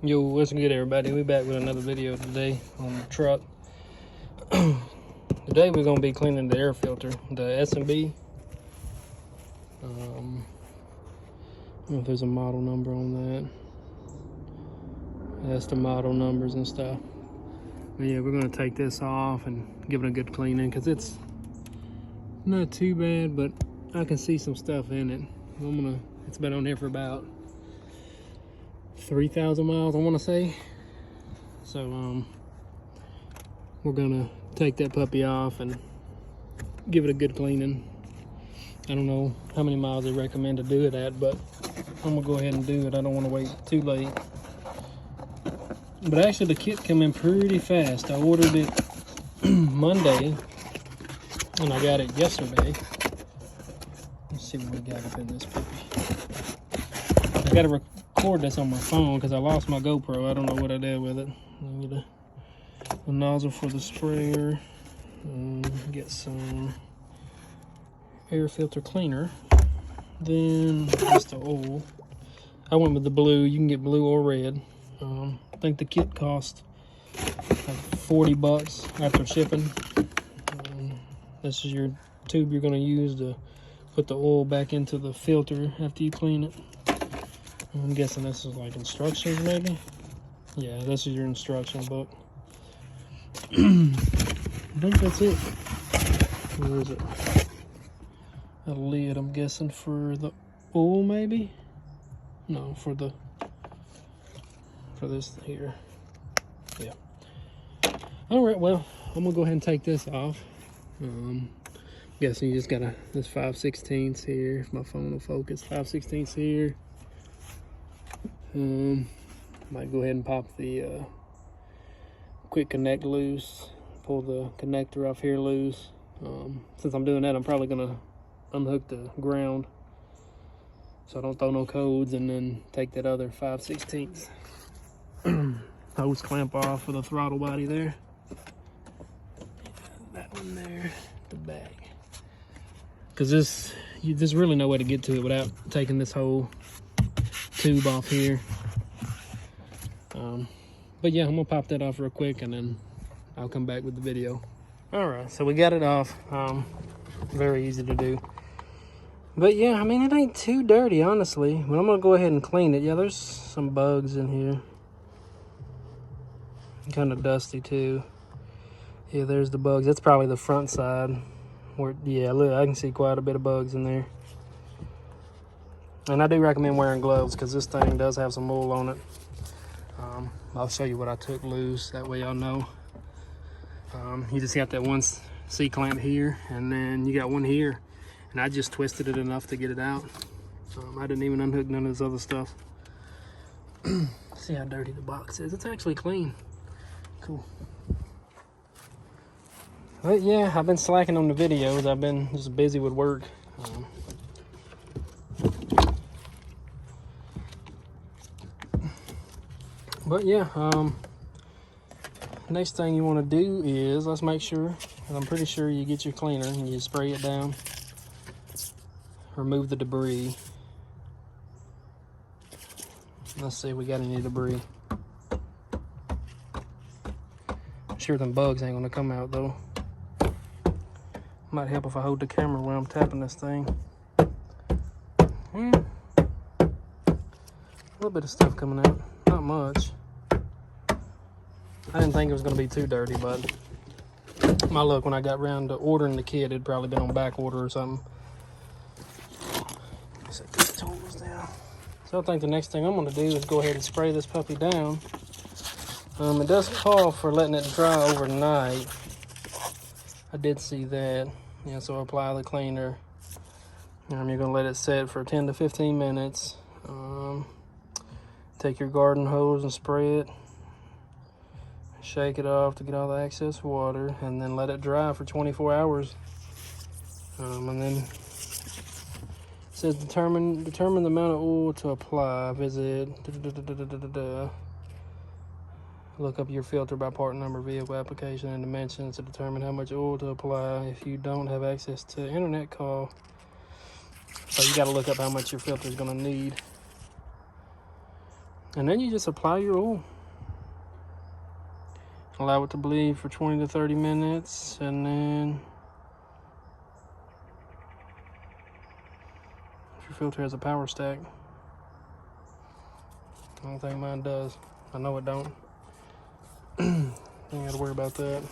Yo, what's good, everybody? We back with another video today on the truck. Today we're gonna be cleaning the air filter, the S&B. I don't know if there's a model number on that. That's the model numbers and stuff. But yeah, we're gonna take this off and give it a good cleaning because it's not too bad, but I can see some stuff in it. It's been on here for about 3,000 miles, I want to say. So we're gonna take that puppy off and give it a good cleaning. I don't know how many miles they recommend to do it at, but I'm gonna go ahead and do it. I don't want to wait too late. But actually the kit came in pretty fast. I ordered it Monday and I got it yesterday. Let's see what we got up in this puppy. I gotta record this on my phone because I lost my GoPro. I don't know what I did with it. I need a nozzle for the sprayer. Get some air filter cleaner. Then just the oil. I went with the blue. You can get blue or red. I think the kit cost like 40 bucks after shipping. This is your tube you're going to use to put the oil back into the filter after you clean it. I'm guessing this is like instructions maybe. Yeah, this is your instruction book. I think that's it. Where is it? A lid, I'm guessing, for the oil maybe? No, for this here. Yeah. Alright, well, I'm gonna go ahead and take this off. Guessing you just got this 5/16 here, if my phone will focus. 5/16 here. Might go ahead and pop the quick connect loose, pull the connector off here loose. Since I'm doing that, I'm probably gonna unhook the ground so I don't throw no codes, and then take that other 5/16 hose clamp off for the throttle body there. That one there, the back. Because there's really no way to get to it without taking this whole tube off here. But yeah, I'm gonna pop that off real quick and then I'll come back with the video. All right, so we got it off. Very easy to do. But yeah, I mean, it ain't too dirty, honestly. But I'm gonna go ahead and clean it. Yeah, there's some bugs in here. Kind of dusty too. Yeah, there's the bugs. That's probably the front side. Yeah, look, I can see quite a bit of bugs in there. And I do recommend wearing gloves because this thing does have some oil on it. I'll show you what I took loose. That way y'all know. You just got that one C-clamp here, and then you got one here. And I just twisted it enough to get it out. I didn't even unhook none of this other stuff. See how dirty the box is. It's actually clean. Cool. But yeah, I've been slacking on the videos. I've been just busy with work. But yeah, next thing you want to do is, let's make sure, and I'm pretty sure you get your cleaner and you spray it down. Remove the debris. Let's see if we got any debris. I'm sure them bugs ain't gonna come out though. Might help if I hold the camera while I'm tapping this thing. A little bit of stuff coming out, not much. I didn't think it was gonna be too dirty, but my luck, when I got around to ordering the kit, it'd probably been on back order or something. Set these tools down. So I think the next thing I'm gonna do is go ahead and spray this puppy down. It does call for letting it dry overnight. I did see that. Yeah, so apply the cleaner. You're gonna let it set for 10 to 15 minutes. Take your garden hose and spray it. Shake it off to get all the excess water, and then let it dry for 24 hours. And then it says determine the amount of oil to apply. Visit look up your filter by part number, vehicle application, and dimensions to determine how much oil to apply. If you don't have access to internet, call. So you got to look up how much your filter is going to need. And then you just apply your oil. Allow it to bleed for 20 to 30 minutes, and then if your filter has a power stack, I don't think mine does. I know it don't. Don't have to worry about that.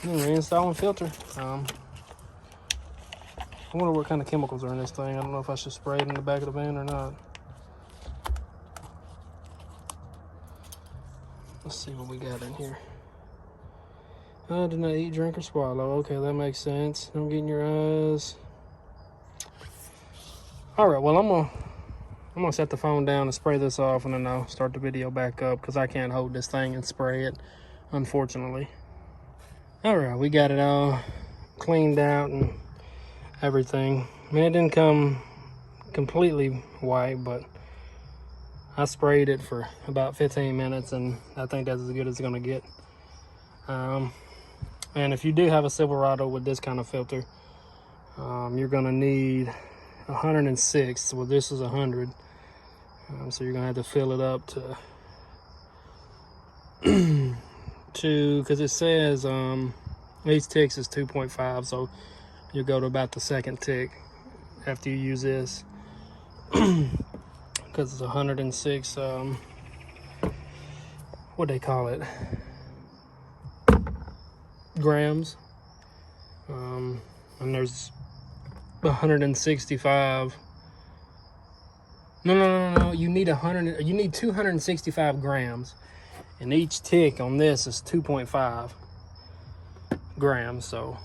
And then reinstalling filter. I wonder what kind of chemicals are in this thing. I don't know if I should spray it in the back of the van or not. Let's see what we got in here. Do not eat, drink, or swallow. Okay, that makes sense. Don't get in your eyes. All right, well, I'm gonna set the phone down and spray this off, and then I'll start the video back up because I can't hold this thing and spray it, unfortunately. All right, we got it all cleaned out and everything. I mean, it didn't come completely white, but I sprayed it for about 15 minutes, and I think that's as good as it's gonna get. And if you do have a Silverado with this kind of filter, you're gonna need 106. Well, this is 100. So you're gonna have to fill it up to because it says each ticks is 2.5, so you go to about the second tick after you use this, because it's 106 what they call it, grams, and there's 165. No, you need 265 grams, and each tick on this is 2.5 grams. So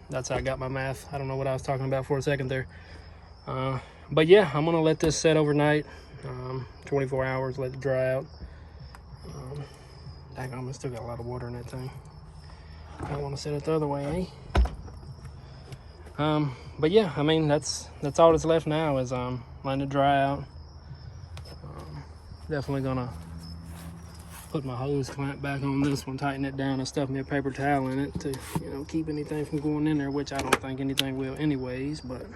that's how I got my math. I don't know what I was talking about for a second there. But yeah, I'm gonna let this set overnight, 24 hours, let it dry out. Dang, I still got a lot of water in that thing. I don't want to set it the other way, eh? But yeah, I mean, that's all that's left now is letting it dry out. Definitely gonna put my hose clamp back on this one, tighten it down, and stuff me a paper towel in it to, you know, keep anything from going in there, which I don't think anything will anyways, but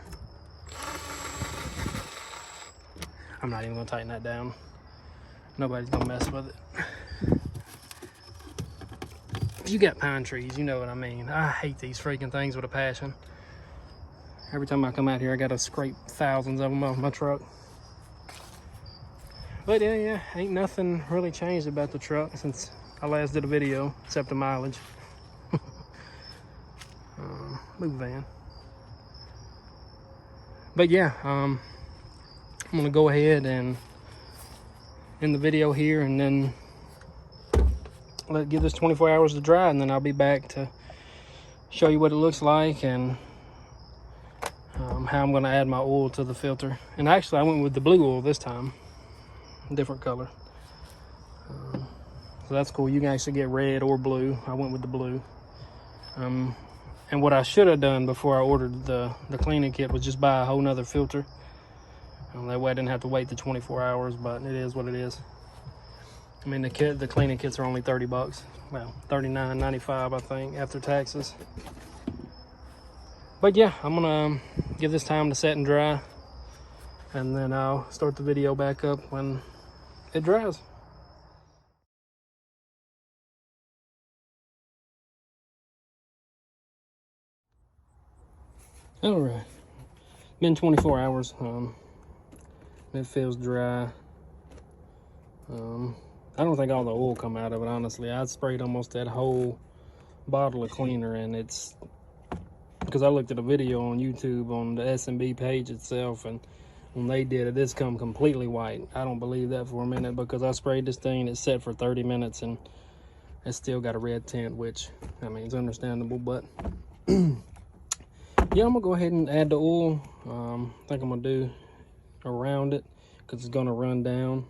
I'm not even gonna tighten that down. Nobody's gonna mess with it. If you got pine trees, you know what I mean. I hate these freaking things with a passion. Every time I come out here, I gotta scrape thousands of them off my truck. But yeah, ain't nothing really changed about the truck since I last did a video, except the mileage. Move van. But yeah, I'm gonna go ahead and end the video here, and then give this 24 hours to dry, and then I'll be back to show you what it looks like and how I'm gonna add my oil to the filter. And actually, I went with the blue oil this time, different color. So that's cool. You can actually get red or blue. I went with the blue. And what I should have done before I ordered the cleaning kit was just buy a whole nother filter. That way I didn't have to wait the 24 hours, but it is what it is. I mean, the cleaning kits are only 30 bucks. Well, $39.95, I think, after taxes. But yeah, I'm gonna give this time to set and dry, and then I'll start the video back up when it dries. All right, been 24 hours. It feels dry. I don't think all the oil come out of it, honestly. I sprayed almost that whole bottle of cleaner, and it's because I looked at a video on YouTube on the S&B page itself, and when they did it, it's come completely white. I don't believe that for a minute, because I sprayed this thing and it set for 30 minutes and it's still got a red tint, which, I mean, it's understandable. But yeah, I'm gonna go ahead and add the oil. I think I'm gonna do around it because it's gonna run down.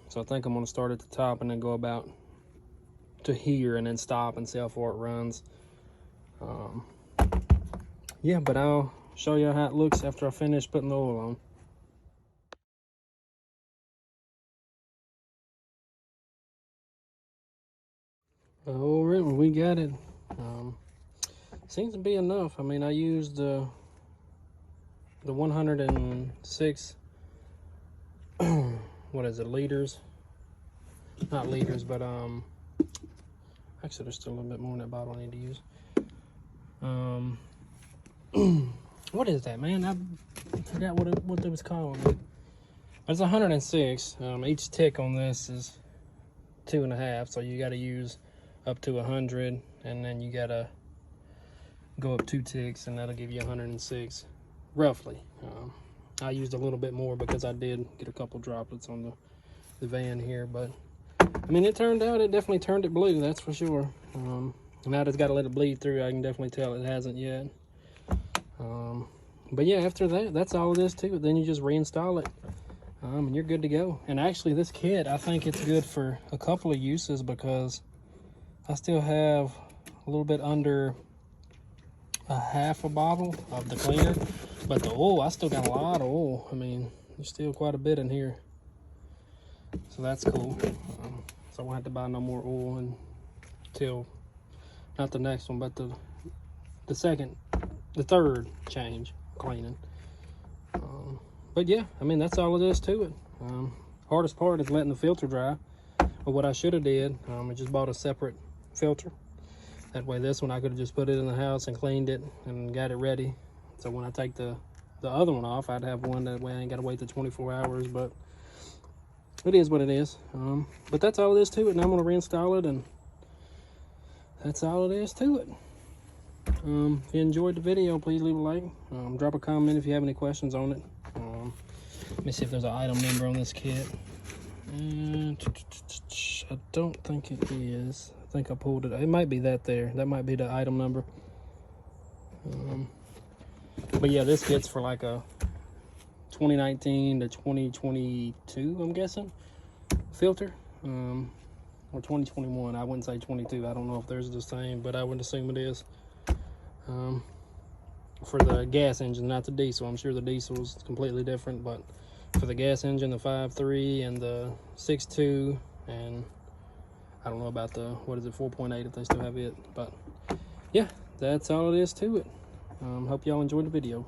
So I think I'm gonna start at the top and then go about to here and then stop and see how far it runs. Yeah, but I'll show you how it looks after I finish putting the oil on. All right, well, we got it. Seems to be enough. I mean, I used the 106 what is it, liters? Not liters, but actually there's still a little bit more in that bottle I need to use. What is that, man? I forgot what it was called. It's 106. Each tick on this is 2.5, so you got to use up to 100, and then you got to go up 2 ticks, and that'll give you 106, roughly. I used a little bit more because I did get a couple droplets on the van here, but I mean, it definitely turned it blue, that's for sure. Now it's got to let it bleed through. I can definitely tell it hasn't yet. But yeah, after that, that's all it is to it. Then you just reinstall it, and you're good to go. And actually, this kit, I think it's good for a couple of uses, because I still have a little bit under a half a bottle of the cleaner, but the oil, I still got a lot of oil. I mean, there's still quite a bit in here, so that's cool. So I won't have to buy no more oil until, not the next one, but the third change cleaning. But yeah, I mean, that's all it is to it. Hardest part is letting the filter dry. But what I should have did, I just bought a separate filter. That way, this one I could have just put it in the house and cleaned it and got it ready. So when I take the other one off, I'd have one, that way I ain't got to wait the 24 hours. But it is what it is. But that's all it is to it. And I'm going to reinstall it, and that's all it is to it. If you enjoyed the video, please leave a like. Drop a comment if you have any questions on it. Let me see if there's an item number on this kit. I don't think it is. I think I pulled it. It might be that there. That might be the item number. But yeah, this kit's for like a 2019 to 2022, I'm guessing, filter. Or 2021. I wouldn't say 22. I don't know if theirs the same, but I would assume it is. For the gas engine, not the diesel. I'm sure the diesel is completely different, but for the gas engine, the 5.3 and the 6.2, and I don't know about the, 4.8, if they still have it. But yeah, that's all it is to it. Hope y'all enjoyed the video.